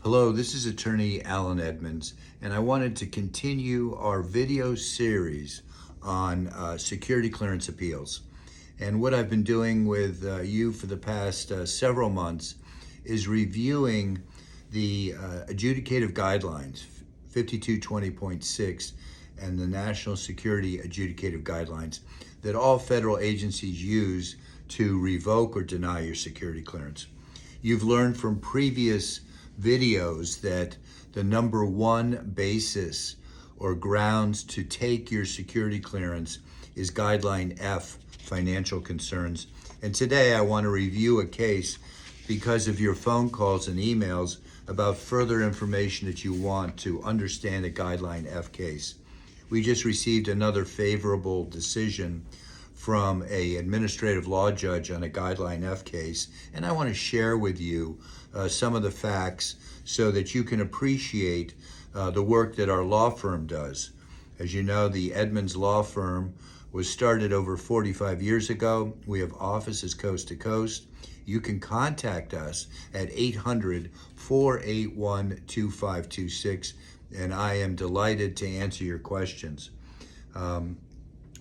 Hello, this is attorney Alan Edmonds, and I wanted to continue our video series on security clearance appeals. And what I've been doing with you for the past several months is reviewing the adjudicative guidelines, 5220.6, and the National Security Adjudicative Guidelines that all federal agencies use to revoke or deny your security clearance. You've learned from previous videos that the number one basis or grounds to take your security clearance is Guideline F, financial concerns. And today I want to review a case because of your phone calls and emails about further information that you want to understand a Guideline F case. We just received another favorable decision from an administrative law judge on a Guideline F case, and I want to share with you some of the facts so that you can appreciate the work that our law firm does. As you know, the Edmonds Law Firm was started over 45 years ago. We have offices coast to coast. You can contact us at 800-481-2526, and I am delighted to answer your questions.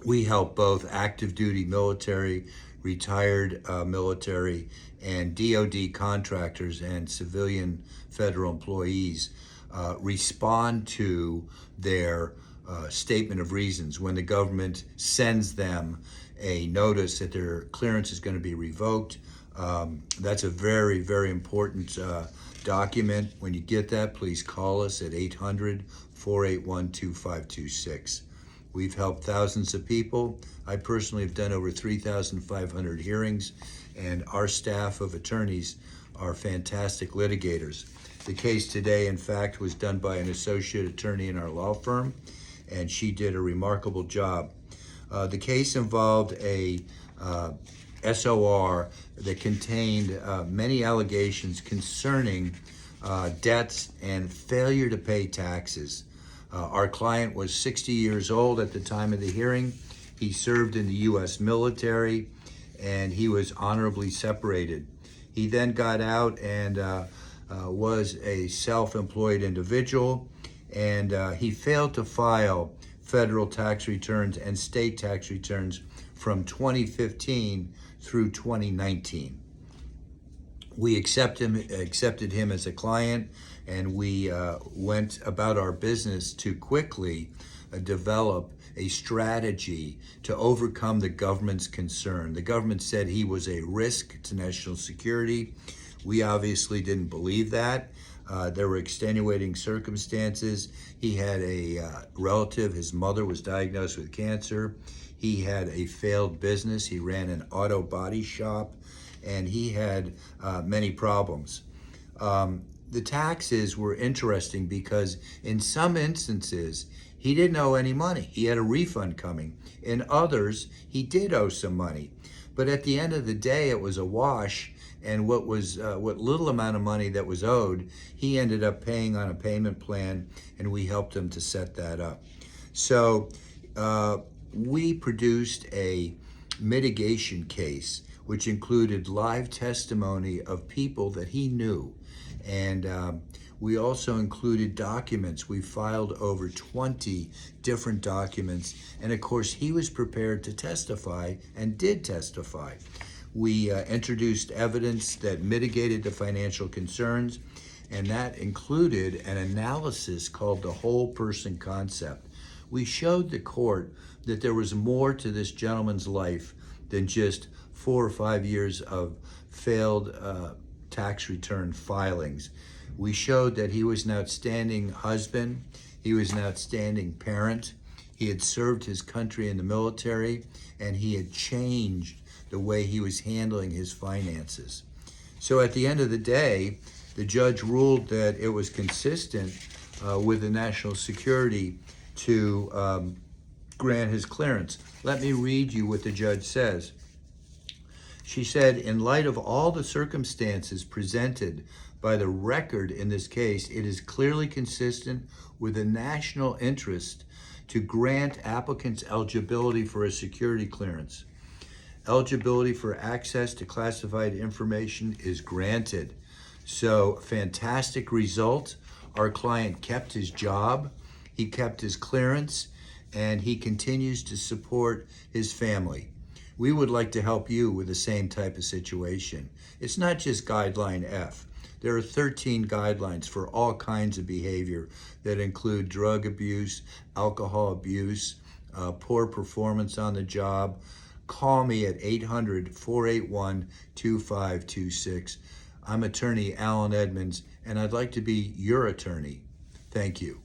We help both active duty military, retired military, and DoD contractors and civilian federal employees respond to their statement of reasons when the government sends them a notice that their clearance is going to be revoked. That's a very, very important document. When you get that, please call us at 800-481-2526. We've helped thousands of people. I personally have done over 3,500 hearings, and our staff of attorneys are fantastic litigators. The case today, in fact, was done by an associate attorney in our law firm, and she did a remarkable job. The case involved a SOR that contained many allegations concerning debts and failure to pay taxes. Our client was 60 years old at the time of the hearing. He served in the U.S. military, and he was honorably separated. He then got out and was a self-employed individual, and he failed to file federal tax returns and state tax returns from 2015 through 2019. We accepted him as a client, and we went about our business to quickly develop a strategy to overcome the government's concern. The government said he was a risk to national security. We obviously didn't believe that. There were extenuating circumstances. He had a relative, his mother was diagnosed with cancer. He had a failed business. He ran an auto body shop, and he had many problems. The taxes were interesting because in some instances, he didn't owe any money. He had a refund coming. In others, he did owe some money. But at the end of the day, it was a wash, and what little amount of money that was owed, he ended up paying on a payment plan, and we helped him to set that up. So we produced a mitigation case, which included live testimony of people that he knew. And we also included documents. We filed over 20 different documents. And of course, he was prepared to testify and did testify. We introduced evidence that mitigated the financial concerns, and that included an analysis called the whole person concept. We showed the court that there was more to this gentleman's life than just 4 or 5 years of failed tax return filings. We showed that he was an outstanding husband, he was an outstanding parent, he had served his country in the military, and he had changed the way he was handling his finances. So at the end of the day, the judge ruled that it was consistent with the national security to grant his clearance. Let me read you what the judge says. She said, in light of all the circumstances presented by the record in this case, it is clearly consistent with the national interest to grant applicants eligibility for a security clearance. Eligibility for access to classified information is granted. So, fantastic result. Our client kept his job, he kept his clearance, and he continues to support his family. We would like to help you with the same type of situation. It's not just Guideline F. There are 13 guidelines for all kinds of behavior that include drug abuse, alcohol abuse, poor performance on the job. Call me at 800-481-2526. I'm attorney Alan Edmonds, and I'd like to be your attorney. Thank you.